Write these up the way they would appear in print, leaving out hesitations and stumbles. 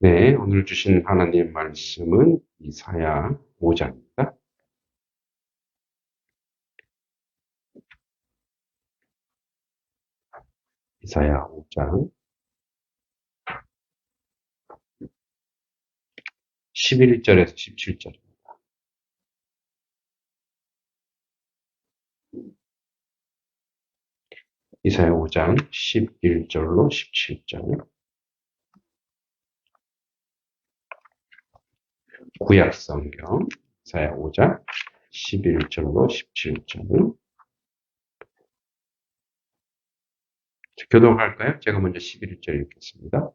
네, 오늘 주신 하나님 말씀은 이사야 5장입니다. 이사야 5장 11절에서 17절입니다. 이사야 5장 11절로 17절. 구약 성경 이사야 5장 11절로 17절. 교독할까요? 제가 먼저 11절 읽겠습니다.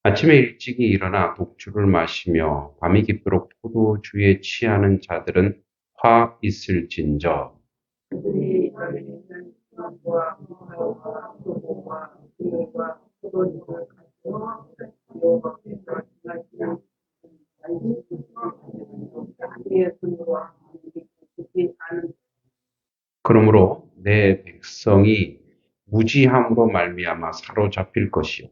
아침에 일찍이 일어나 독주를 마시며 밤이 깊도록 포도주에 취하는 자들은 화 있을진저. 그들이 이스라엘에는 수학과 무화과 소고와 기회와 포도주를 가지고 여호와께서 지나치는 자기의 손으로 깊이 가는. 그러므로 내 백성이 무지함으로 말미암아 사로잡힐 것이요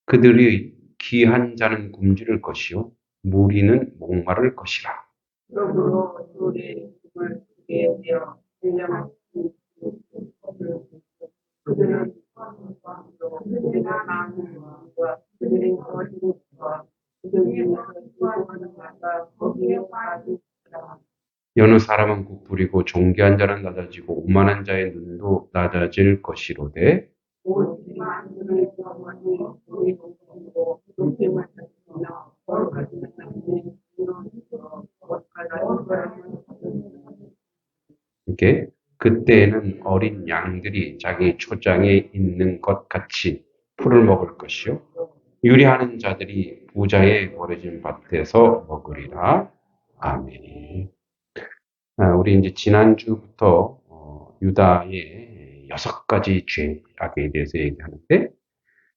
그들의 귀한 자는 굶주릴 것이요 무리는 목마를 것이라. 그러므로 둘의 죽을 크게 되어 그들은 그들의 많은 마음과 그들의 거짓과 그들 중에서 즐거워하는 자가 거기에 빠지리라. 여느 사람은 굽부리고 존귀한 자는 낮아지고 오만한 자의 눈도 낮아질 것이로되 오직 그들의 영혼이 우리 목숨으로 높임을 찾으며 거룩하시는 하나님의 이름으로 거룩하다는 사람을 받으리라. 이게 그때에는 어린 양들이 자기 초장에 있는 것 같이 풀을 먹을 것이요 유리하는 자들이 부자의 버려진 밭에서 먹으리라. 아멘. 우리 이제 지난주부터 유다의 6가지 죄악에 대해서 얘기하는데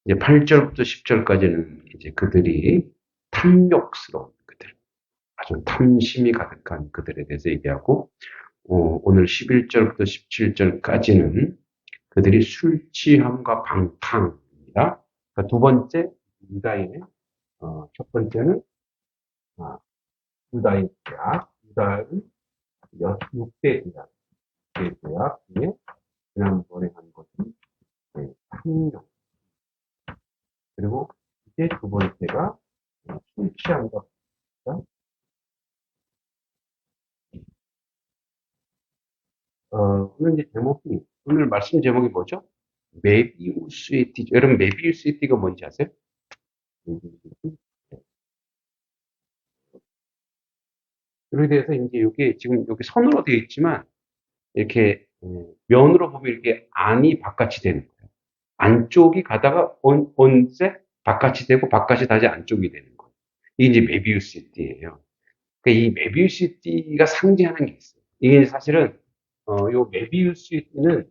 이제 8절부터 10절까지는 이제 그들이 탐욕스러운 그들, 아주 탐심이 가득한 그들에 대해서 얘기하고 오늘 11절부터 17절까지는 그들이 술 취함과 방탕입니다. 그러니까 두 번째 유다의 첫 번째는 유다의 죄악, 유다의 6대 죄악, 죄악 중에 지난번에 한 것은 탐욕. 그리고 이제 두 번째가 술 취함과 방탕. 오늘 이제 오늘 말씀 제목이 뭐죠? 메비우스의 띠. 여러분, 메비우스의 띠가 뭔지 아세요? 여기에 대해서 이제 이게 지금 여기 선으로 되어 있지만, 이렇게, 면으로 보면 이렇게 안이 바깥이 되는 거예요. 안쪽이 가다가 언제 바깥이 되고 바깥이 다시 안쪽이 되는 거예요. 이게 이제 메비우스의 띠예요. 그러니까 이 메비우스의 띠가 상징하는 게 있어요. 이게 사실은, 요 메비우스의 띠는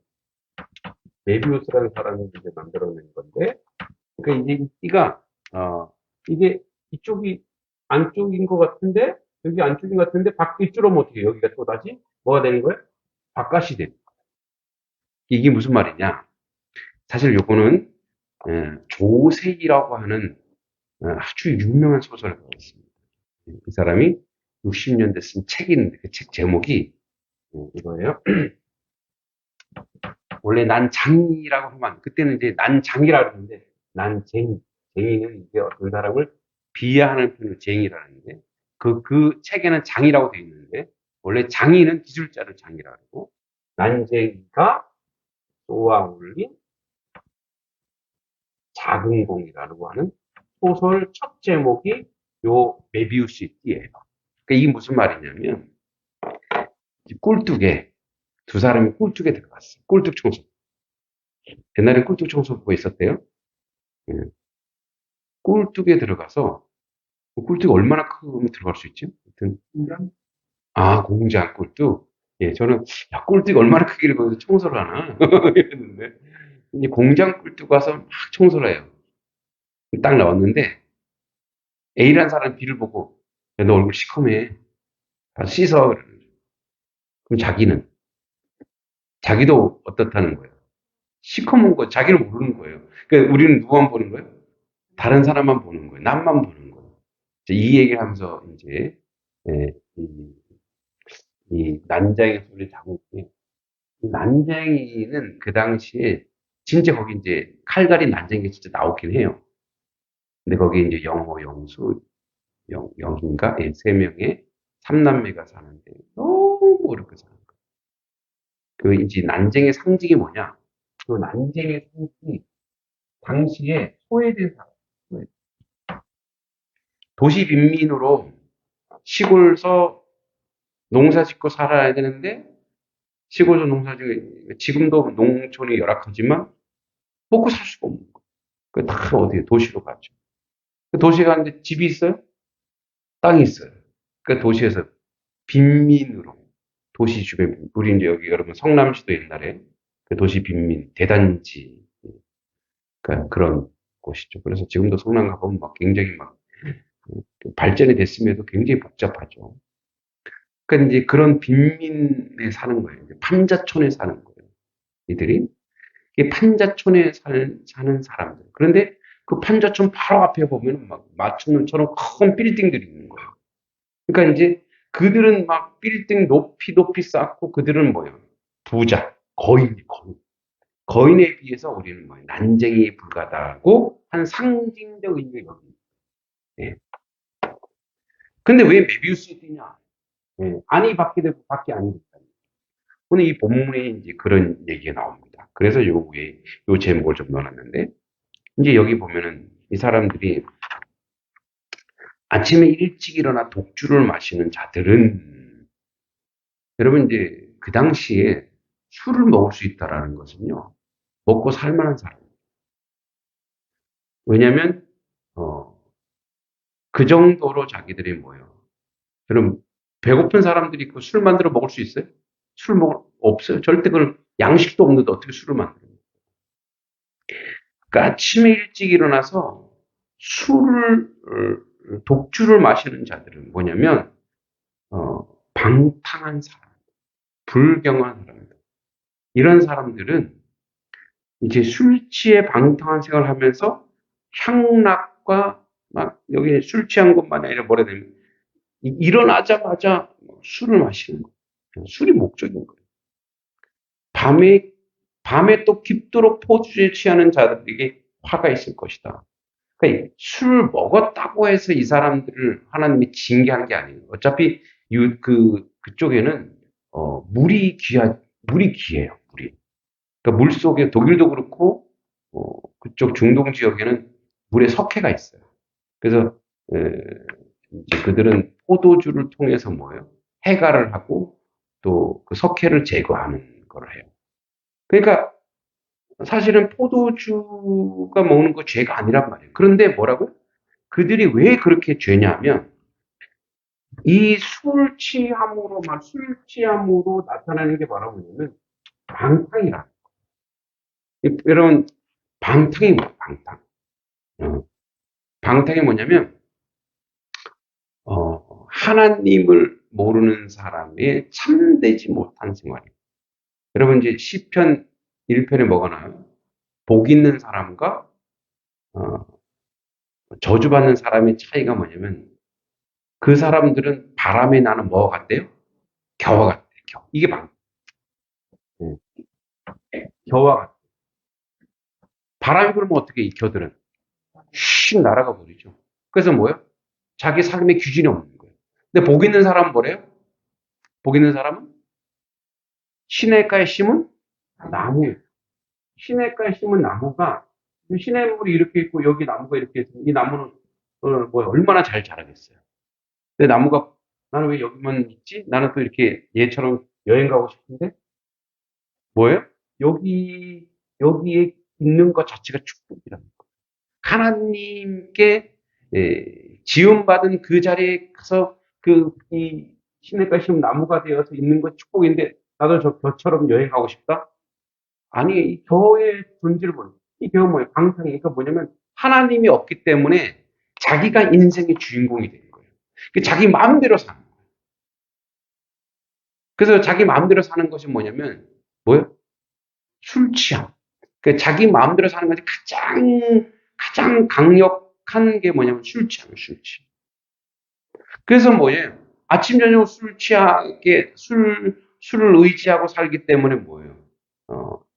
메비우스라는 사람이 이제 만들어낸 건데, 그러니까 이제 이 띠가, 이게 이쪽이 안쪽인 것 같은데, 여기 안쪽인 것 같은데, 밖에 줄어면 어떻게 해요? 여기가 또 다시 뭐가 되는 거예요? 바깥이 되는 거예요. 이게 무슨 말이냐? 사실 요거는, 조세이라고 하는 아주 유명한 소설을 썼습니다. 이 사람이 60년대 쓴 책이 있는데, 그 책 제목이 이거예요. 원래 난 장이라고 하면, 그때는 이제 난 장이라고 하는데, 난 쟁이. 쟁이는 이제 어떤 사람을 비하하는 표현을 쟁이라는데, 그 책에는 장이라고 되어 있는데, 원래 장이는 기술자를 장이라고 하고, 난쟁이가 쏘아 올린 작은 공이라고 하는 소설 첫 제목이 요 메비우스의 띠예요. 그러니까 이게 무슨 말이냐면, 꿀뚝에, 두 사람이 꿀뚝에 들어갔어요. 꿀뚝 청소. 옛날에 꿀뚝 청소부가 있었대요. 예. 꿀뚝에 들어가서, 꿀뚝이 얼마나 크면 들어갈 수 있지? 하여튼, 공장 꿀뚝. 예, 저는, 야, 꿀뚝이 얼마나 크기를 거기서 청소를 하나? 이랬는데, 이제 공장 꿀뚝 가서 막 청소를 해요. 딱 나왔는데, A라는 사람이 B를 보고, 야, 너 얼굴 시커매. 가서 씻어. 그러는 거죠. 그럼 자기도 어떻다는 거예요. 시커먼 거, 자기를 모르는 거예요. 그러니까 우리는 누구만 보는 거예요? 다른 사람만 보는 거예요. 남만 보는 거예요. 이 얘기를 하면서 이제, 예, 이 난장이 소리를 자고 있고, 난쟁이는 그 당시에 진짜 거기 이제 칼갈이 난쟁이가 진짜 나오긴 해요. 근데 거기 이제 영호, 영수, 영인가? 예, 세 명의 삼남매가 사는데 너무 어렵게 사는 거예요. 그 이제 난쟁이의 상징이 뭐냐? 그 난쟁이의 상징이 당시에 소외된 사람, 도시 빈민으로 시골서 농사 짓고 살아야 되는데 시골에서 농사 짓고 지금도 농촌이 열악하지만 먹고 살 수가 없는 거예요. 그 다 어디에 도시로 가죠. 그 도시에 가는데 집이 있어요? 땅이 있어요. 그 도시에서 빈민으로 도시 주변 우리 이제 여기 여러분 성남시도 옛날에 그 도시 빈민 대단지 그러니까 그런 곳이죠. 그래서 지금도 성남 가보면 막 굉장히 막 발전이 됐음에도 굉장히 복잡하죠. 그러니까 이제 그런 빈민에 사는 거예요. 이제 판자촌에 사는 거예요. 이들이 이게 판자촌에 사는 사람들. 그런데 그 판자촌 바로 앞에 보면 막 마천루처럼 큰 빌딩들이 있는 거예요. 그러니까 이제 그들은 막 빌딩 높이 쌓고 그들은 뭐예요? 부자, 거인. 거인에 비해서 우리는 뭐예요? 난쟁이에 불과하다고 한 상징적 의미가 여기. 예. 근데 왜 메비우스에 뜨냐? 예. 아니 받게 되고 받기 아니 됐다. 오늘 이 본문에 이제 그런 얘기가 나옵니다. 그래서 요 위에 요 제목을 좀 넣어놨는데 이제 여기 보면은 이 사람들이 아침에 일찍 일어나 독주를 마시는 자들은 여러분 이제 그 당시에 술을 먹을 수 있다라는 것은요. 먹고 살 만한 사람. 왜냐면 그 정도로 자기들이 뭐예요. 여러분 배고픈 사람들이 그 술 만들어 먹을 수 있어요? 술 먹을 없어요. 절대 그걸 양식도 없는데 어떻게 술을 만들어요? 그러니까 아침에 일찍 일어나서 술을 독주를 마시는 자들은 뭐냐면 방탕한 사람, 불경한 사람들. 이런 사람들은 이제 술 취해 방탕한 생활을 하면서 향락과 막 여기 술 취한 것만 아니라 뭐라 해야 되면 일어나자마자 술을 마시는 거예요. 술이 목적인 거예요. 밤에 또 깊도록 포주에 취하는 자들에게 화가 있을 것이다. 그러니까 술을 먹었다고 해서 이 사람들을 하나님이 징계하는 게 아니에요. 어차피 그쪽에는 물이 귀해요. 물이. 그러니까 물 속에 독일도 그렇고 그쪽 중동 지역에는 물에 석회가 있어요. 그래서 에, 이제 그들은 포도주를 통해서 뭐예요? 해갈을 하고 또 그 석회를 제거하는 걸 해요. 그러니까 사실은 포도주가 먹는 거 죄가 아니란 말이에요. 그런데 뭐라고요? 그들이 왜 그렇게 죄냐면 이 술 취함으로 나타나는 게 바로 뭐냐면 방탕이라. 여러분 방탕이 뭐예요? 방탕. 어, 방탕이 뭐냐면 하나님을 모르는 사람의 참되지 못한 생활이에요. 여러분 이제 시편 1편에 뭐가 나와요? 복 있는 사람과 어, 저주받는 사람의 차이가 뭐냐면 그 사람들은 바람에 나는 뭐가 같대요? 겨와 같대요. 겨. 이게 예, 겨와 같대요. 바람이 불면 어떻게 이 겨들은 휙 날아가 버리죠. 그래서 뭐예요? 자기 삶의 규준이 없는 거예요. 근데 복 있는 사람은 뭐래요? 복 있는 사람은 시냇가에 심은 나무. 시냇가에 심은 나무가 시냇물이 이렇게 있고 여기 나무가 이렇게 있으면 이 나무는 뭐 얼마나 잘 자라겠어요. 근데 나무가 나는 왜 여기만 있지? 나는 또 이렇게 얘처럼 여행 가고 싶은데 뭐예요? 여기에 있는 것 자체가 축복이라는 거예요. 하나님께 지음받은 그 자리에 가서 이 시냇가 시험 나무가 되어서 있는 것 축복인데 나도 저처럼 여행하고 싶다? 아니, 이 교회의 존재를 보는 이 교회는 뭐예요? 방탕이니까 뭐냐면 하나님이 없기 때문에 자기가 인생의 주인공이 되는 거예요. 자기 마음대로 사는 거예요. 그래서 자기 마음대로 사는 것이 뭐냐면 뭐예요? 술 취함. 자기 마음대로 사는 것이 가장 강력한 게 뭐냐면 술 취함이에요, 술 취함. 그래서 뭐예요? 아침, 저녁 술 취하게, 술을 의지하고 살기 때문에 뭐예요?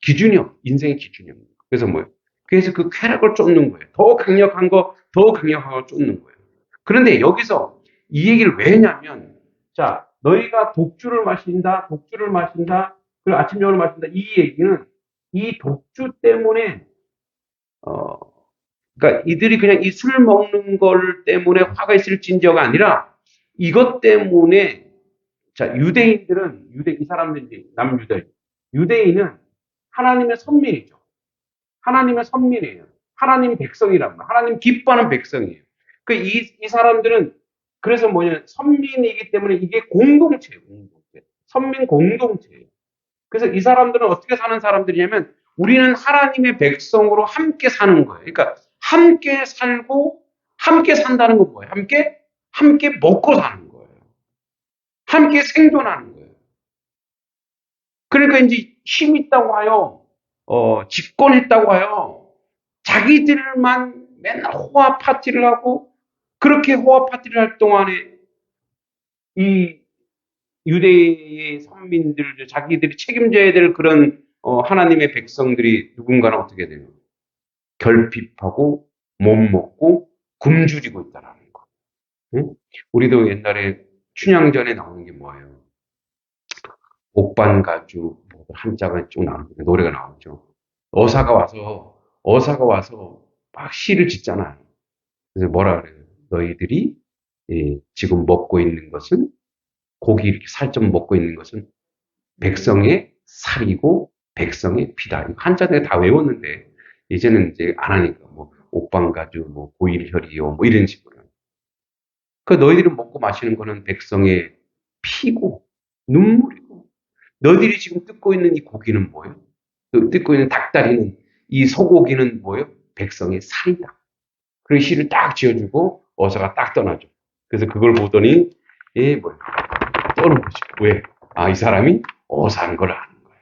기준이 인생의 기준이 없는 거예요. 그래서 뭐예요? 그래서 그 쾌락을 쫓는 거예요. 더 강력한 거, 더 강력한 걸 쫓는 거예요. 그런데 여기서 이 얘기를 왜 했냐면, 자, 너희가 독주를 마신다, 그리고 아침, 저녁을 마신다. 이 얘기는 이 독주 때문에, 그러니까 이들이 그냥 이 술 먹는 걸 때문에 화가 있을진저가 아니라 이것 때문에 자 유대인들은 이 사람들이 유대인은 하나님의 선민이죠. 하나님의 선민이에요. 하나님 백성이란 말. 하나님 기뻐하는 백성이에요. 이 사람들은 그래서 뭐냐 선민이기 때문에 이게 공동체예요. 선민 공동체예요. 그래서 이 사람들은 어떻게 사는 사람들이냐면 우리는 하나님의 백성으로 함께 사는 거예요. 그러니까 함께 살고 함께 산다는 건 뭐예요? 함께 먹고 사는 거예요. 함께 생존하는 거예요. 그러니까 이제 힘 있다고 하여 집권했다고 하여 자기들만 맨날 호화 파티를 하고 그렇게 호화 파티를 할 동안에 이 유대의 선민들 자기들이 책임져야 될 그런 하나님의 백성들이 누군가는 어떻게 돼요? 결핍하고 못 먹고 굶주리고 있다라는 거. 응? 우리도 옛날에 춘향전에 나오는 게 뭐예요? 옥반가주 한자가 쭉 나오는데 노래가 나오죠. 어사가 와서 막 시를 짓잖아요. 그래서 뭐라 그래요? 너희들이 지금 먹고 있는 것은 고기 이렇게 살점 먹고 있는 것은 백성의 살이고 백성의 피다. 한자 내가 다 외웠는데 이제는 이제 안 하니까 뭐 옥방가주 뭐 고일혈이요 뭐 이런 식으로. 그 너희들이 먹고 마시는 거는 백성의 피고 눈물이고 너희들이 지금 뜯고 있는 이 고기는 뭐예요? 뜯고 있는 닭다리는 이 소고기는 뭐예요? 백성의 살이다. 그 시를 딱 지어주고 어사가 딱 떠나죠. 그래서 그걸 보더니 뭐예요? 떠는 거죠. 왜? 이 사람이 어사한 걸 아는 거예요.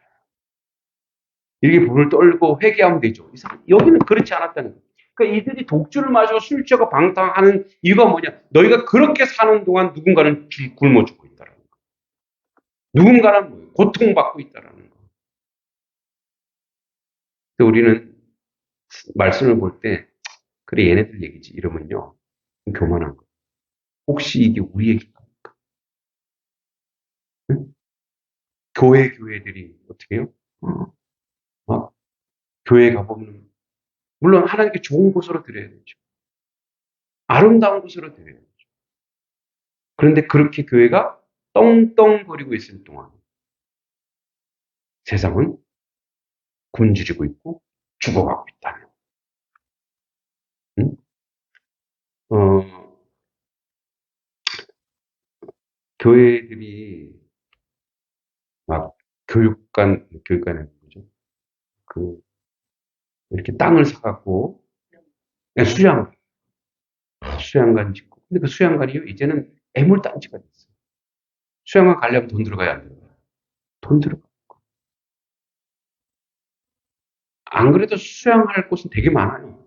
이렇게 불을 떨고 회개하면 되죠. 여기는 그렇지 않았다는 거예요. 그러니까 이들이 독주를 마시고 술 취하고 방탕하는 이유가 뭐냐? 너희가 그렇게 사는 동안 누군가는 굶어 죽고 있다는 거예요. 누군가는 뭐예요? 고통받고 있다는 거예요. 우리는 말씀을 볼 때 그래 얘네들 얘기지 이러면요 교만한 거. 혹시 이게 우리 얘기일까? 응? 교회들이 어떻게 해요? 막 교회 가보면 물론 하나님께 좋은 곳으로 드려야 되죠. 아름다운 곳으로 드려야 되죠. 그런데 그렇게 교회가 떵떵거리고 있을 동안 세상은 굶주리고 있고 죽어가고 있다는. 응? 어, 교회들이 막 교육관이 뭐죠? 그 이렇게 땅을 사갖고 수양관 짓고. 근데 그 수양관이요 이제는 애물단지가 됐어요. 수양관 가려면 돈 들어가야 안 들어가요? 돈 들어가. 안 그래도 수양할 곳은 되게 많아요.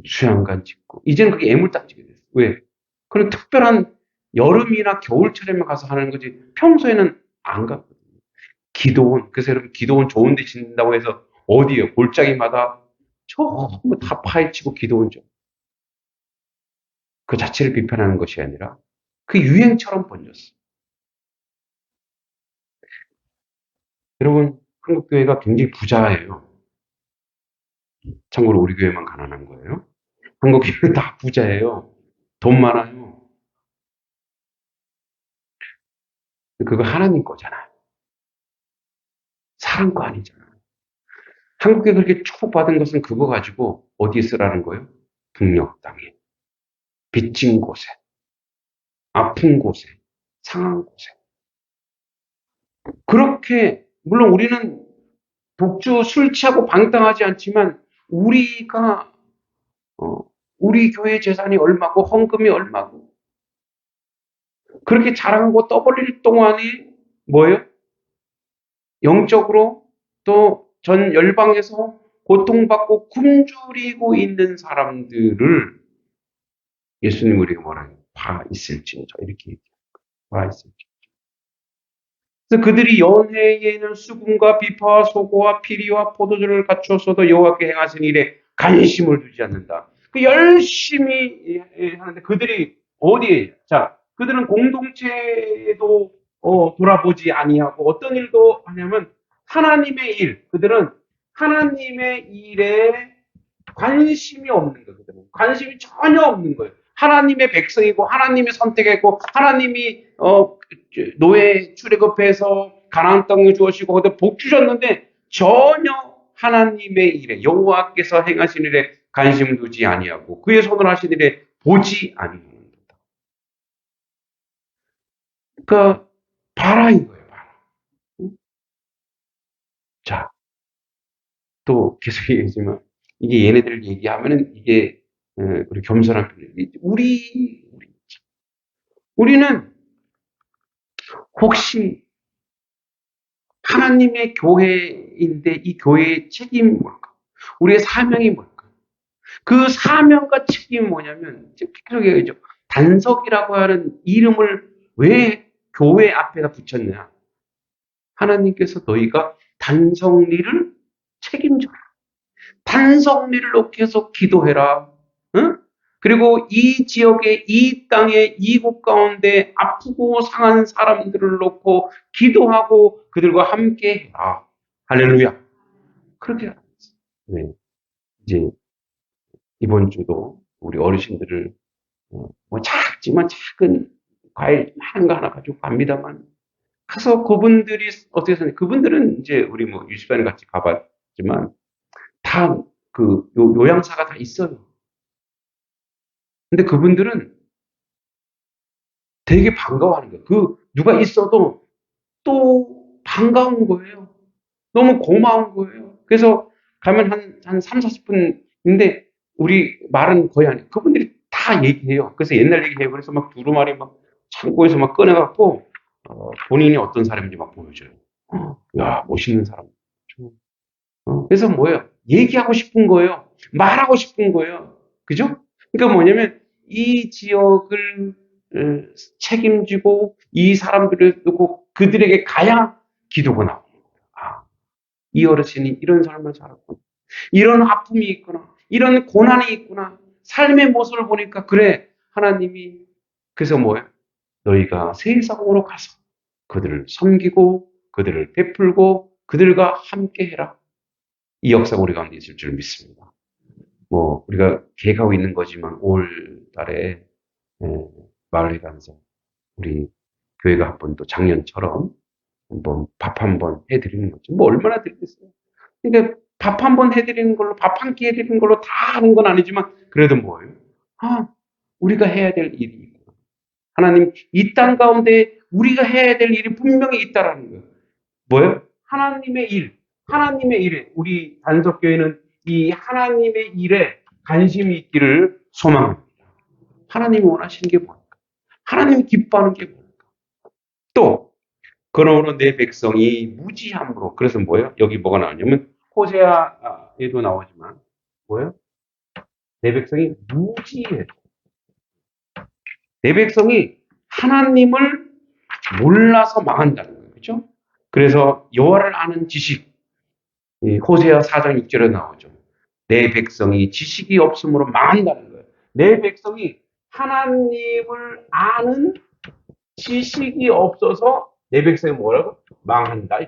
수양관 짓고. 이제는 그게 애물단지가 됐어요. 왜? 그런 특별한 여름이나 겨울철에만 가서 하는 거지 평소에는 안 가거든요. 기도원. 그래서 여러분 기도원 좋은 데 짓는다고 해서 어디에요? 골짜기마다 전부 다 파헤치고 기도원죠. 그 자체를 비판하는 것이 아니라 그 유행처럼 번졌어요. 여러분 한국교회가 굉장히 부자예요. 참고로 우리 교회만 가난한 거예요. 한국교회는 다 부자예요. 돈 많아요. 그거 하나님 거잖아요. 사람 거 아니잖아요. 한국에 그렇게 축복받은 것은 그거 가지고 어디에 쓰라는 거예요? 북녘 땅에, 빚진 곳에, 아픈 곳에, 상한 곳에. 그렇게 물론 우리는 독주 술 취하고 방탕하지 않지만 우리가 우리 교회 재산이 얼마고 헌금이 얼마고 그렇게 자랑하고 떠벌릴 동안에 뭐예요? 영적으로 또 전 열방에서 고통받고 굶주리고 있는 사람들을 예수님 우리가 뭐라 해요? 봐 있을진저 이렇게 얘기해요. 봐 있을진저. 그래서 그들이 연회에는 수금과 비파와 소고와 피리와 포도주를 갖추었어도 여호와께 행하신 일에 관심을 두지 않는다. 그 열심히 하는데 그들이 어디에? 자, 그들은 공동체도 돌아보지 아니하고 어떤 일도 하냐면 하나님의 일. 그들은 하나님의 일에 관심이 없는 거예요. 그들은 관심이 전혀 없는 거예요. 하나님의 백성이고 하나님이 선택했고 하나님이 노예 출애굽해서 가나안 땅을 주시고 거기다 복 주셨는데 전혀 하나님의 일에 여호와께서 행하신 일에 관심을 두지 아니하고 그의 손으로 하신 일에 보지 아니하는 거다. 그러니까 봐라 이거예요. 봐라. 자, 또 계속 얘기하지만 이게 얘네들 얘기하면은 이게 우리 겸손한 편이 우리는 혹시 하나님의 교회인데 이 교회의 책임이 뭘까? 우리의 사명이 뭘까? 그 사명과 책임이 뭐냐면 계속 얘기하죠. 단석이라고 하는 이름을 왜 교회 앞에다 붙였냐? 하나님께서 너희가 단성리를 책임져라. 단성리를 놓고 해서 기도해라. 응? 그리고 이 지역에 이 땅에 이곳 가운데 아프고 상한 사람들을 놓고 기도하고 그들과 함께 해라. 할렐루야. 그렇게 하라. 네. 이제 이번 주도 우리 어르신들을 뭐 작지만 작은 과일 하는 거 하나 가지고 갑니다만 가서 그분들이 어떻게 사냐? 그분들은 이제 우리 뭐 유치반 같이 가봤지만 다 그 요양사가 다 있어요. 근데 그분들은 되게 반가워하는 거예요. 누가 있어도 또 반가운 거예요. 너무 고마운 거예요. 그래서 가면 한 3, 40분인데 우리 말은 거의 안 해요. 그분들이 다 얘기해요. 그래서 옛날 얘기해요. 그래서 막 두루마리 막 창고에서 막 꺼내갖고 본인이 어떤 사람인지 막 보여줘요. 야, 멋있는 사람. 그래서 뭐예요? 얘기하고 싶은 거예요. 말하고 싶은 거예요. 그죠? 그러니까 뭐냐면 이 지역을 책임지고 이 사람들을 두고 그들에게 가야 기도가 나오는 거예요. 아, 이 어르신이 이런 삶을 살았구나. 이런 아픔이 있구나. 이런 고난이 있구나. 삶의 모습을 보니까 그래. 하나님이 그래서 뭐예요? 너희가 세상으로 가서 그들을 섬기고 그들을 베풀고 그들과 함께 해라. 이 역사가 우리 가운데 있을 줄 믿습니다. 뭐 우리가 계획하고 있는 거지만 올 달에 마을에 가면서 우리 교회가 한번 또 작년처럼 한번 밥 한번 해드리는 거죠. 뭐 얼마나 드리겠어요. 그러니까 밥 한번 해드리는 걸로 밥 한 끼 해드리는 걸로 다 하는 건 아니지만 그래도 뭐예요? 우리가 해야 될 일이 있구나. 하나님 이 땅 가운데 우리가 해야 될 일이 분명히 있다라는 거예요. 뭐예요? 하나님의 일. 하나님의 일에 우리 단석교회는 이 하나님의 일에 관심이 있기를 소망합니다. 하나님이 원하시는 게 뭘까? 하나님이 기뻐하는 게 뭘까? 또 그러므로 내 백성이 무지함으로 그래서 뭐예요? 여기 뭐가 나오냐면 호세아에도 나오지만 뭐예요? 내 백성이 무지해. 내 백성이 하나님을 몰라서 망한다는 거예요. 그렇죠? 그래서 여호와를 아는 지식 호세아 4장 6절에 나오죠. 내 백성이 지식이 없으므로 망한다는 거예요. 내 백성이 하나님을 아는 지식이 없어서 내 백성이 뭐라고? 망한다.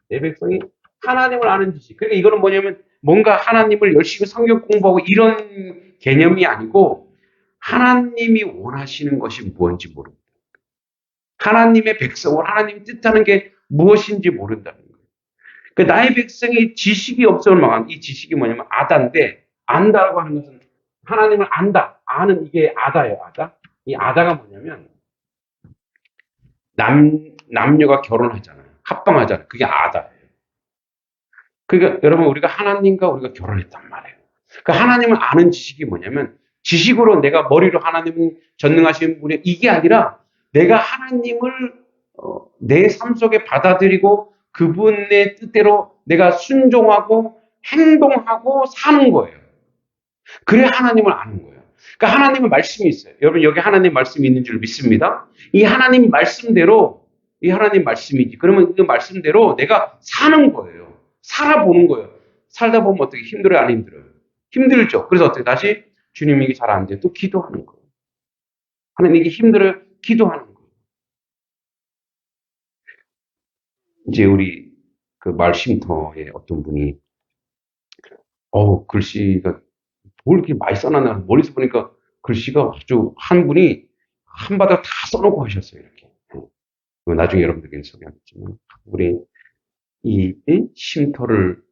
내 백성이 하나님을 아는 지식. 그러니까 이거는 뭐냐면 뭔가 하나님을 열심히 성경 공부하고 이런 개념이 아니고 하나님이 원하시는 것이 무엇인지 모릅니다. 하나님의 백성을 하나님이 뜻하는 게 무엇인지 모른다는 거예요. 그러니까 나의 백성이 지식이 없어서 망한 이 지식이 뭐냐면 아다인데 안다라고 하는 것은 하나님을 안다. 아는 이게 아다예요, 아다. 이 아다가 뭐냐면 남녀가 결혼하잖아요. 합방하잖아요. 그게 아다예요. 그러니까 여러분 우리가 하나님과 우리가 결혼했단 말이에요. 그 하나님을 아는 지식이 뭐냐면 지식으로 내가 머리로 하나님은 전능하신 분이 이게 아니라 내가 하나님을 내 삶 속에 받아들이고 그분의 뜻대로 내가 순종하고 행동하고 사는 거예요. 그래야 하나님을 아는 거예요. 그러니까 하나님의 말씀이 있어요. 여러분 여기 하나님 말씀이 있는 줄 믿습니다. 이 하나님 말씀대로 이 하나님 말씀이지. 그러면 그 말씀대로 내가 사는 거예요. 살아보는 거예요. 살다 보면 어떻게 힘들어요? 안 힘들어요? 힘들죠. 그래서 어떻게 다시 주님 이게 잘 안 돼. 또 기도하는 거예요. 하나님 이게 힘들어요. 기도하는 거예요. 이제 우리 그 말쉼터에 어떤 분이 글씨가 뭘 이렇게 많이 써놨나 머리서 보니까 글씨가 아주 한 분이 한 바닥 다 써놓고 하셨어요. 이렇게. 나중에 여러분들께 소개하겠지만 우리 이 쉼터를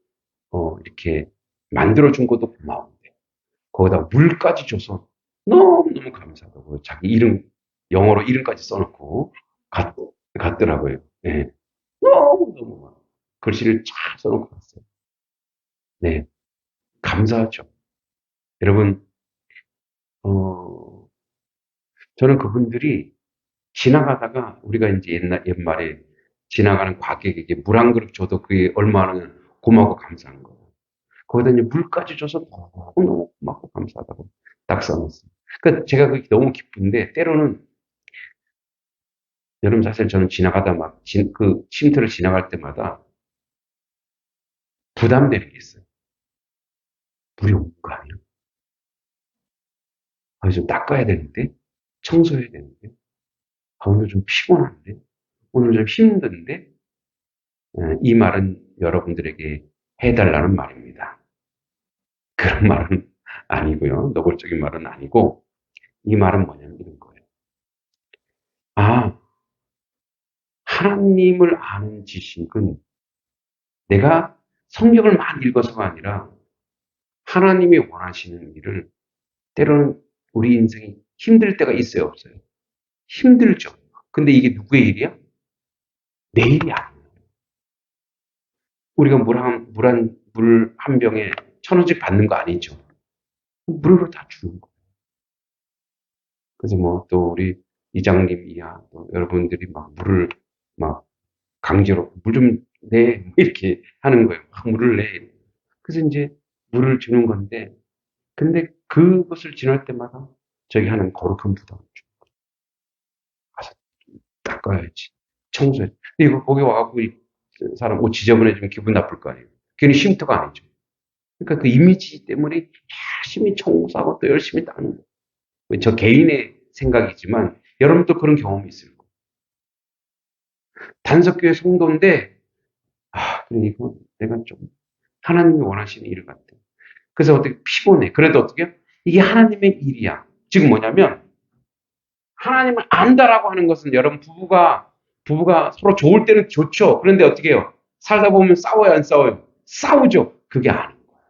이렇게 만들어준 것도 고마운데 거기다 물까지 줘서 너무너무 감사하다고 자기 이름 영어로 이름까지 써놓고 갔더라고요. 네. 너무너무 글씨를 잘 써놓고 갔어요. 네, 감사하죠. 여러분 저는 그분들이 지나가다가 우리가 이제 옛말에 지나가는 관객에게 물 한 그릇 줘도 그게 얼마나 고마고 감사한 거예요. 거기다 이제 물까지 줘서 너무너무 고맙고 감사하다고 딱 써놨어요. 그러니까 제가 그게 너무 기쁜데 때로는 여러분 사실 저는 지나가다 그 쉼터를 지나갈 때마다 부담되는 게 있어요. 물이 온 거 아니야? 좀 닦아야 되는데 청소해야 되는데 오늘 좀 피곤한데 오늘 좀 힘든데 이 말은 여러분들에게 해달라는 말입니다. 그런 말은 아니고요. 노골적인 말은 아니고 이 말은 뭐냐면 이런 거예요. 하나님을 아는 지식은 내가 성경을 많이 읽어서가 아니라 하나님이 원하시는 일을 때로는 우리 인생이 힘들 때가 있어요, 없어요? 힘들죠. 근데 이게 누구의 일이야? 내 일이 아니에요. 우리가 물 한 병에 1,000원씩 받는 거 아니죠. 무료로 다 주는 거예요. 그래서 또 우리 이장님 이하 또 여러분들이 물을 강제로 물 좀 내, 이렇게 하는 거예요. 물을 내. 그래서 이제 물을 주는 건데, 근데 그것을 지날 때마다 저기 하는 거룩한 부담을 줘. 가서 닦아야지. 청소해야지. 근데 이거 거기 와갖고 이 사람 옷 지저분해지면 기분 나쁠 거 아니에요. 괜히 쉼터가 아니죠. 그러니까 그 이미지 때문에 열심히 청소하고 또 열심히 닦는 거예요. 저 개인의 생각이지만 여러분도 그런 경험이 있을 거예요. 단석교회 성도인데 그래 이거 내가 좀 하나님이 원하시는 일 같아. 그래서 어떻게 피곤해. 그래도 어떻게 이게 하나님의 일이야. 지금 뭐냐면 하나님을 안다라고 하는 것은 여러분 부부가 서로 좋을 때는 좋죠. 그런데 어떻게 해요? 살다 보면 싸워요, 안 싸워요? 싸우죠. 그게 아닌 거예요.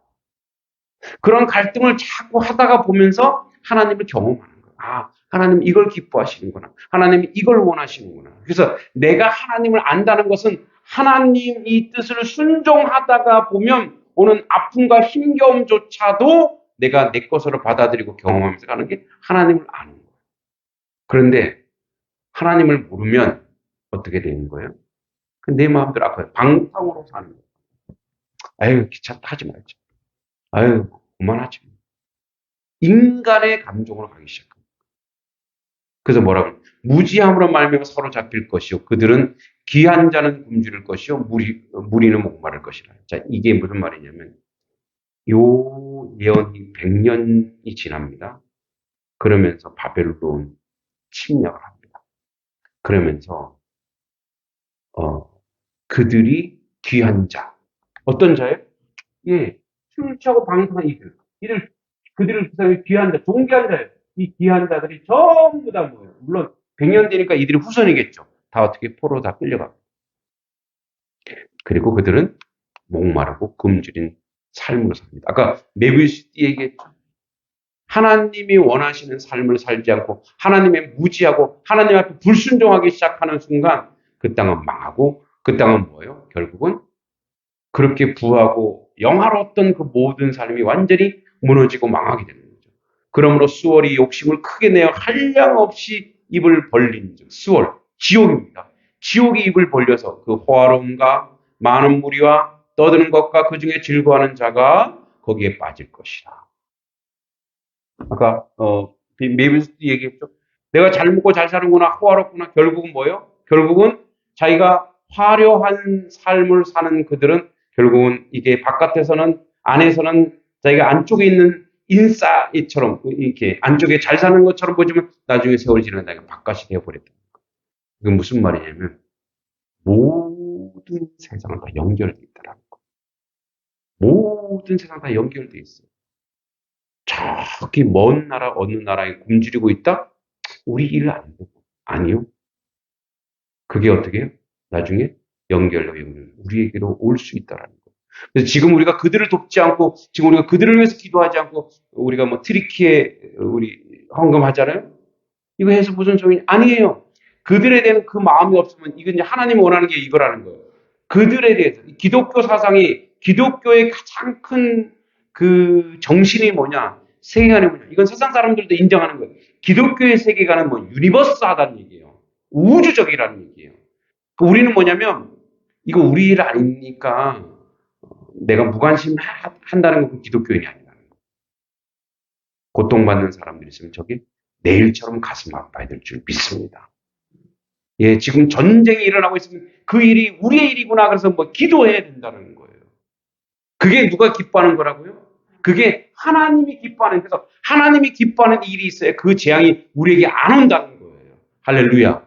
그런 갈등을 자꾸 하다가 보면서 하나님을 경험하는 거예요. 하나님 이걸 기뻐하시는구나. 하나님이 이걸 원하시는구나. 그래서 내가 하나님을 안다는 것은 하나님 이 뜻을 순종하다가 보면 오는 아픔과 힘겨움조차도 내가 내 것으로 받아들이고 경험하면서 가는 게 하나님을 아는 거예요. 그런데 하나님을 모르면 어떻게 되는 거예요? 내 마음대로 아파요. 방탕으로 사는 거예요. 아유, 귀찮다 하지 말자. 아유, 그만하지. 인간의 감정으로 가기 시작합니다. 그래서 뭐라고? 무지함으로 말미암아 서로 잡힐 것이요. 그들은 귀한 자는 굶주릴 것이요. 무리는 목마를 것이라. 자, 이게 무슨 말이냐면 요 예언이 100년이 지납니다. 그러면서 바벨론 침략을 합니다. 그러면서 그들이 귀한 자. 어떤 자예요? 예, 술 취하고 방탕한 그들을 그 사람이 귀한 자, 존귀한 자예요. 이 귀한 자들이 전부 다 뭐예요? 물론 100년 되니까 이들이 후손이겠죠. 다 어떻게 포로 다 끌려가고. 그리고 그들은 목마르고 굶주린 삶으로 삽니다. 아까 메비우스 얘기했죠. 하나님이 원하시는 삶을 살지 않고 하나님의 무지하고 하나님 앞에 불순종하기 시작하는 순간 그 땅은 망하고 그 땅은 뭐예요? 결국은 그렇게 부하고 영화로웠던 그 모든 삶이 완전히 무너지고 망하게 되는 거죠. 그러므로 수월이 욕심을 크게 내어 한량없이 입을 벌린 즉 수월, 지옥입니다. 지옥이 입을 벌려서 그 호화로움과 많은 무리와 떠드는 것과 그 중에 즐거워하는 자가 거기에 빠질 것이라. 아까 메비우스도 얘기했죠. 내가 잘 먹고 잘 사는구나, 호화롭구나. 결국은 뭐예요? 결국은 자기가 화려한 삶을 사는 그들은 결국은 이게 바깥에서는 안에서는 자기가 안쪽에 있는 인싸이처럼 이렇게 안쪽에 잘 사는 것처럼 보지만 나중에 세월이 지나다가 바깥이 되어버렸다. 이건 무슨 말이냐면 모든 세상은 다 연결되어 있다라는 거. 모든 세상 다 연결되어 있어요. 저기 먼 나라 어느 나라에 굶주리고 있다? 우리 일 아니고 아니요. 그게 어떻게 해요? 나중에 연결로 우리에게로 올 수 있다라는 거예요. 그래서 지금 우리가 그들을 돕지 않고 지금 우리가 그들을 위해서 기도하지 않고 우리가 뭐 트리키에 우리 헌금하잖아요. 이거 해서 무슨 소용이 아니에요. 그들에 대한 그 마음이 없으면 이건 이제 하나님이 원하는 게 이거라는 거예요. 그들에 대해서 기독교 사상이 기독교의 가장 큰 그 정신이 뭐냐? 세계관이 뭐냐? 이건 세상 사람들도 인정하는 거예요. 기독교의 세계관은 뭐 유니버스하다는 얘기예요. 우주적이라는 얘기예요. 우리는 뭐냐면 이거 우리 일 아닙니까? 내가 무관심 한다는 건 기독교인이 아니라는 거예요. 고통받는 사람들이 있으면 저게 내일처럼 가슴 아파야 될 줄 믿습니다. 예, 지금 전쟁이 일어나고 있으면 그 일이 우리의 일이구나. 그래서 뭐 기도해야 된다는 거예요. 그게 누가 기뻐하는 거라고요? 그게 하나님이 기뻐하는, 그래서 하나님이 기뻐하는 일이 있어야 그 재앙이 우리에게 안 온다는 거예요. 할렐루야.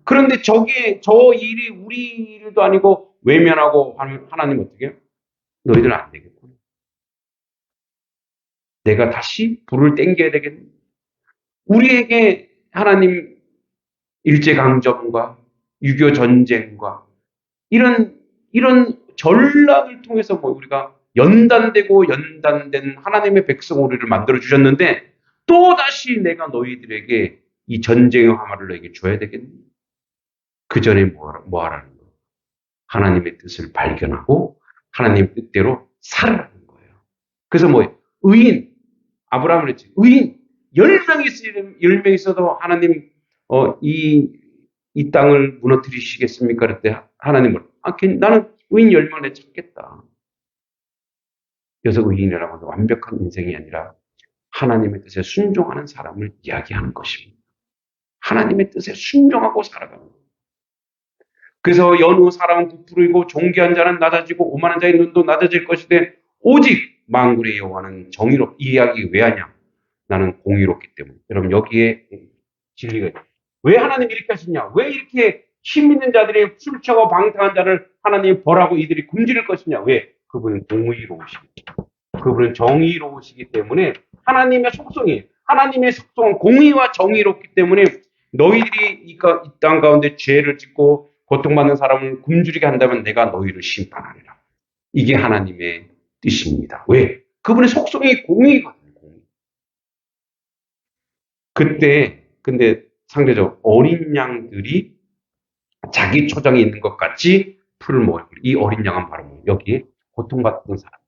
그런데 저게, 저 일이 우리 일도 아니고 외면하고 하나님 어떻게 해요? 너희들은 안 되겠구나. 내가 다시 불을 땡겨야 되겠네. 우리에게 하나님 일제강점과 6.25 전쟁과 이런 전락을 통해서 뭐 우리가 연단되고 연단된 하나님의 백성 우리를 만들어 주셨는데 또 다시 내가 너희들에게 이 전쟁의 화마를 너에게 줘야 되겠니? 그 전에 뭐 하라는 거예요? 하나님의 뜻을 발견하고 하나님 뜻대로 살아라는 거예요. 그래서 뭐예요? 의인, 아브라함을 했지. 의인 10명이 있어도 하나님 이 땅을 무너뜨리시겠습니까? 그럴 때 하나님을 나는 의인 10명을 찾겠다. 그래서 의인이라고 해서 완벽한 인생이 아니라 하나님의 뜻에 순종하는 사람을 이야기하는 것입니다. 하나님의 뜻에 순종하고 살아가는 거예요. 그래서 여느 사람은 부풀이고 존귀한 자는 낮아지고 오만한 자의 눈도 낮아질 것이되 오직 만군의 여호와는 정의롭. 이 이야기 왜 하냐? 나는 공의롭기 때문에. 여러분 여기에 진리가 있어요. 왜 하나님 이렇게 하시냐? 왜 이렇게 힘 있는 자들이 술취하고 방탕한 자를 하나님 벌하고 이들이 굶주릴 것이냐? 왜? 그분은 공의로우시기, 그분은 정의로우시기 때문에 하나님의 속성은 공의와 정의롭기 때문에 너희들이 이 땅 가운데 죄를 짓고 고통받는 사람을 굶주리게 한다면 내가 너희를 심판하리라. 이게 하나님의 뜻입니다. 왜? 그분의 속성이 공의거든요. 그때 근데 상대적으로 어린 양들이 자기 초장에 있는 것 같이 풀을 먹을 거예요. 이 어린 양은 바로 뭐예요? 여기에 고통받던 사람.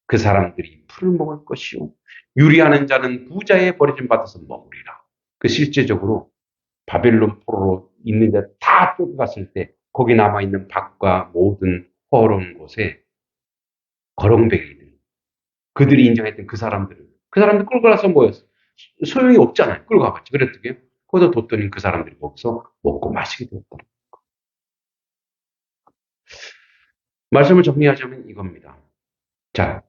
그 사람들이 풀을 먹을 것이요. 유리하는 자는 부자의 버려짐 받아서 먹으리라. 그 실제적으로 바벨론 포로로 있는 자 다 쫓겨갔을 때 거기 남아있는 밭과 모든 허러운 곳에 거렁뱅이들, 그들이 인정했던 그 사람들 끌고 가서 뭐였어? 소용이 없잖아요. 끌고 가봤지. 그랬더니 거기다 뒀더니 그 사람들이 거기서 먹고 마시게 되었다. 말씀을 정리하자면 이겁니다. 자,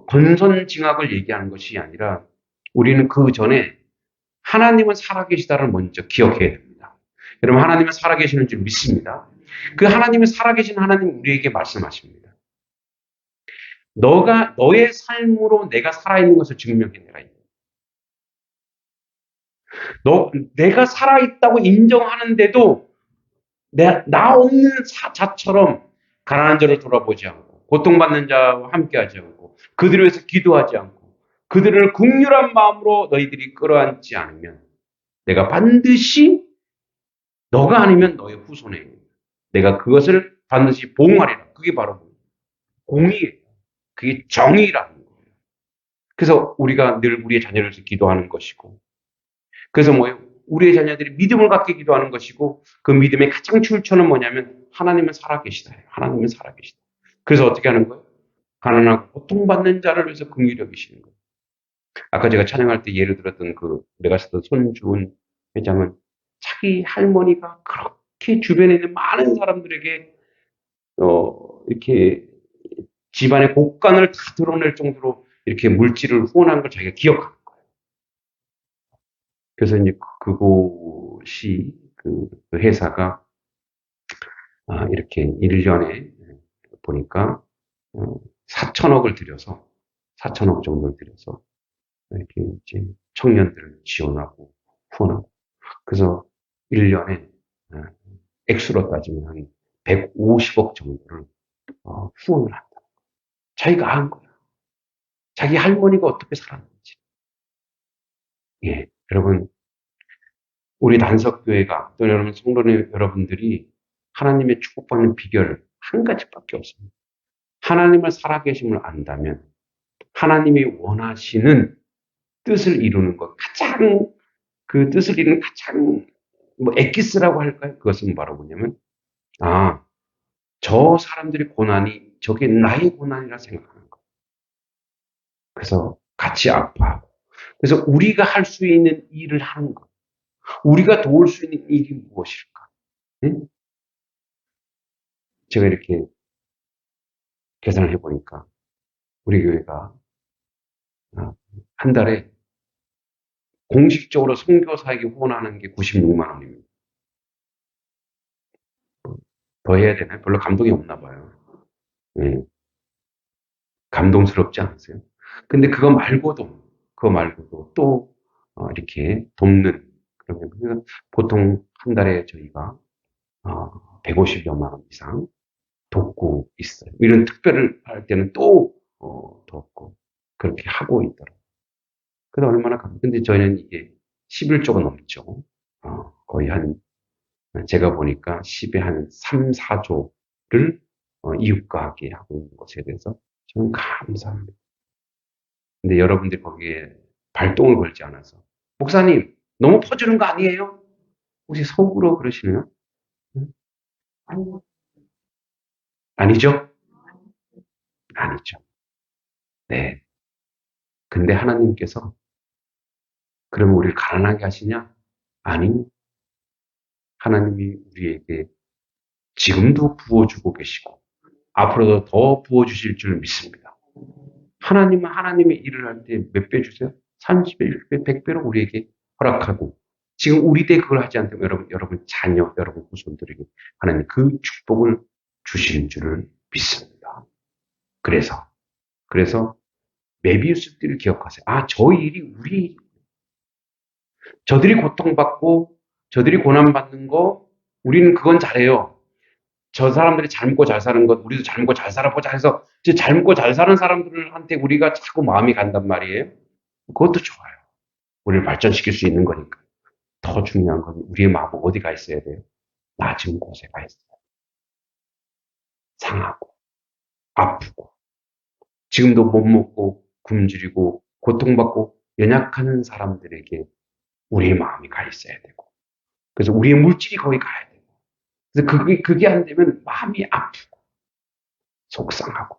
권선징악을 얘기하는 것이 아니라 우리는 그 전에 하나님은 살아계시다를 먼저 기억해야 됩니다. 여러분 하나님은 살아계시는 줄 믿습니다. 그 하나님은 살아계신 하나님 우리에게 말씀하십니다. 너의 삶으로 내가 살아있는 것을 증명해내라. 내가 살아있다고 인정하는데도 나 없는 자처럼 가난한 자를 돌아보지 않고 고통받는 자와 함께하지 않고 그들을 위해서 기도하지 않고 그들을 긍휼한 마음으로 너희들이 끌어안지 않으면 내가 반드시 너가 아니면 너의 후손에 내가 그것을 반드시 보응하리라. 그게 바로 공의예요. 그게 정의라는 거예요. 그래서 우리가 늘 우리의 자녀를 위해서 기도하는 것이고 그래서 뭐예요? 우리의 자녀들이 믿음을 갖게 기도하는 것이고 그 믿음의 가장 출처는 뭐냐면 하나님은 살아계시다. 하나님은 살아계시다. 그래서 어떻게 하는 거예요? 가난하고 고통받는 자를 위해서 긍휼히 여기시는 거예요. 아까 제가 찬양할 때 예를 들었던 그 내가 쓰던 손주은 회장은 자기 할머니가 그렇게 주변에 있는 많은 사람들에게 이렇게 집안의 곳간을 다 드러낼 정도로 이렇게 물질을 후원한 걸 자기가 기억하는 거예요. 그래서 이제 그곳이 그 회사가 이렇게 1년에 보니까 4천억을 들여서 4천억 정도를 들여서 이렇게 이제 청년들을 지원하고 후원하고 그래서 1년에 액수로 따지면 한 150억 정도를 후원을 한다. 자기가 한 거야. 자기 할머니가 어떻게 살았는지. 예, 여러분 우리 단석교회가 또 여러분 성도 여러분들이 하나님의 축복받는 비결 한 가지밖에 없습니다. 하나님을 살아계심을 안다면 하나님이 원하시는 뜻을 이루는 것 가장 그 뜻을 이루는 가장 뭐 엑기스라고 할까요? 그것은 바로 뭐냐면 저 사람들의 고난이 저게 나의 고난이라 생각하는 거. 그래서 같이 아파하고 그래서 우리가 할 수 있는 일을 하는 거. 우리가 도울 수 있는 일이 무엇일까? 응? 제가 이렇게 계산을 해보니까 우리 교회가 한 달에 공식적으로 선교사에게 후원하는 게 96만 원입니다. 더 해야 되나요? 별로 감동이 없나 봐요. 예, 감동스럽지 않으세요? 근데 그거 말고도 또 이렇게 돕는 그러면 보통 한 달에 저희가 150여만 원 이상 돕고 있어요. 이런 특별을 할 때는 또 돕고 그렇게 하고 있더라고요. 그래서 얼마나 근데 저희는 이게 11조가 넘죠. 거의 제가 보니까 10에 한 3, 4조를 이웃과 하게 하고 있는 것에 대해서 저는 감사합니다. 근데 여러분들이 거기에 발동을 걸지 않아서 목사님 너무 퍼주는 거 아니에요? 혹시 속으로 그러시나요? 응? 아니죠? 아니죠. 네. 근데 하나님께서 그러면 우리를 가난하게 하시냐? 아니, 하나님이 우리에게 지금도 부어주고 계시고 앞으로도 더 부어주실 줄 믿습니다. 하나님은 하나님의 일을 할 때 몇 배 주세요? 30배, 60배, 100배로 우리에게 허락하고 지금 우리 때 그걸 하지 않다면 여러분 자녀, 여러분 후손들에게 하나님 그 축복을 주시는 줄을 믿습니다. 그래서 메비우스 띠를 기억하세요. 저 일이 우리 일이 저들이 고통받고 저들이 고난받는 거 우리는 그건 잘해요. 저 사람들이 잘 먹고 잘 사는 것 우리도 잘 먹고 잘 살아보자 해서 잘 먹고 잘 사는 사람들한테 우리가 자꾸 마음이 간단 말이에요. 그것도 좋아요. 우리를 발전시킬 수 있는 거니까. 더 중요한 건 우리의 마음은 어디 가 있어야 돼요? 낮은 곳에 가 있어요. 상하고 아프고 지금도 못 먹고 굶주리고 고통받고 연약한 사람들에게 우리의 마음이 가 있어야 되고 그래서 우리의 물질이 거기 가야 되고 그래서 그게 안 되면 마음이 아프고 속상하고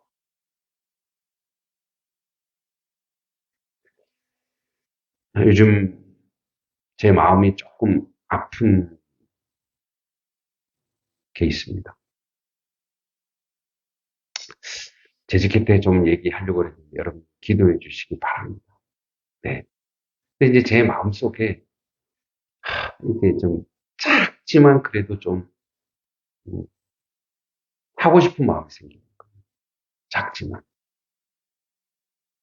요즘 제 마음이 조금 아픈 게 있습니다. 재직회 때 좀 얘기하려고 했는데 여러분 기도해 주시기 바랍니다. 네. 근데 이제 제 마음속에 이게 좀 작지만 그래도 좀 음, 하고 싶은 마음이 생기는 거예요. 작지만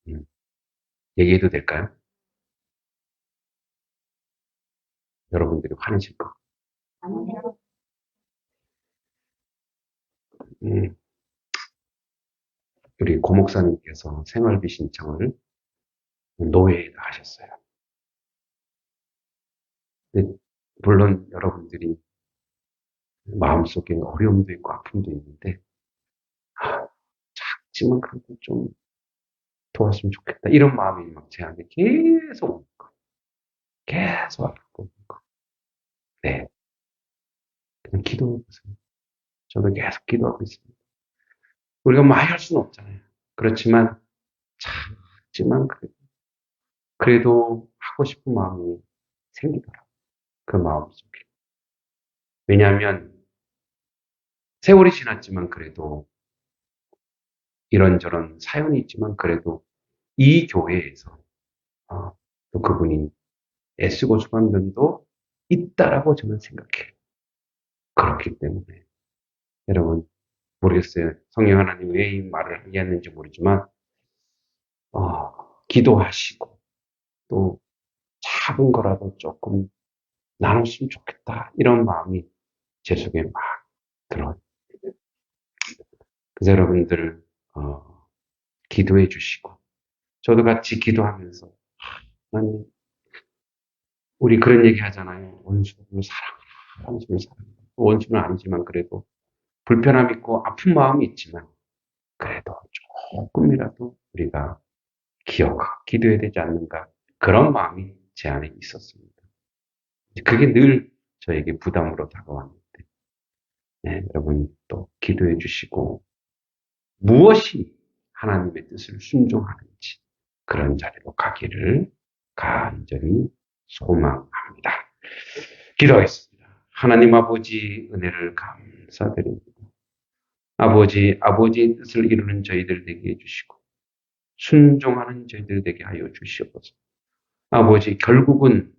음, 얘기해도 될까요? 여러분들이 화내실 거. 음, 우리 고목사님께서 생활비 신청을 노예에다 하셨어요. 근데 물론 여러분들이 마음속에 어려움도 있고 아픔도 있는데 작지만 그래도 좀 도왔으면 좋겠다. 이런 마음이 막 제 안에 계속 오는 거. 계속 아프고 오는 거. 네. 그냥 기도해보세요. 저도 계속 기도하고 있습니다. 우리가 많이 할 수는 없잖아요. 그렇지만 작지만 그래도 하고 싶은 마음이 생기더라고요. 그 마음속에. 왜냐하면 세월이 지났지만 그래도 이런저런 사연이 있지만 그래도 이 교회에서 또 그분이 애쓰고 수고한 면도 있다라고 저는 생각해요. 그렇기 때문에 여러분 모르겠어요. 성령 하나님 왜 이 말을 하게 했는지 모르지만 기도하시고 또 작은 거라도 조금 나눴으면 좋겠다 이런 마음이 제 속에 막 들어요. 그래서 여러분들 기도해 주시고 저도 같이 기도하면서 하나님 우리 그런 얘기 하잖아요. 원수를 사랑하라. 원수를 사랑하라. 원수는 아니지만 그래도 불편함 있고 아픈 마음이 있지만 그래도 조금이라도 우리가 기도해야 되지 않는가 그런 마음이 제 안에 있었습니다. 그게 늘 저에게 부담으로 다가왔는데 네, 여러분 또 기도해 주시고 무엇이 하나님의 뜻을 순종하는지 그런 자리로 가기를 간절히 소망합니다. 기도하겠습니다. 하나님 아버지 은혜를 감사드립니다. 아버지의 뜻을 이루는 저희들 되게 해주시고 순종하는 저희들 되게 하여 주시옵소서. 아버지 결국은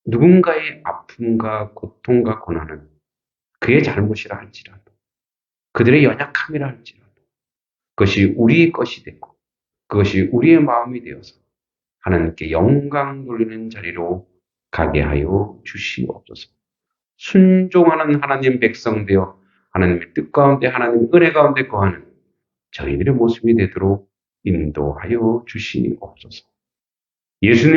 누군가의 아픔과 고통과 고난은 그의 잘못이라 할지라도 그들의 연약함이라 할지라도 그것이 우리의 것이 되고 그것이 우리의 마음이 되어서 하나님께 영광 돌리는 자리로 가게 하여 주시옵소서. 순종하는 하나님 백성 되어 하나님의 뜻 가운데 하나님의 은혜 가운데 거하는 저희들의 모습이 되도록 인도하여 주시옵소서. 예수님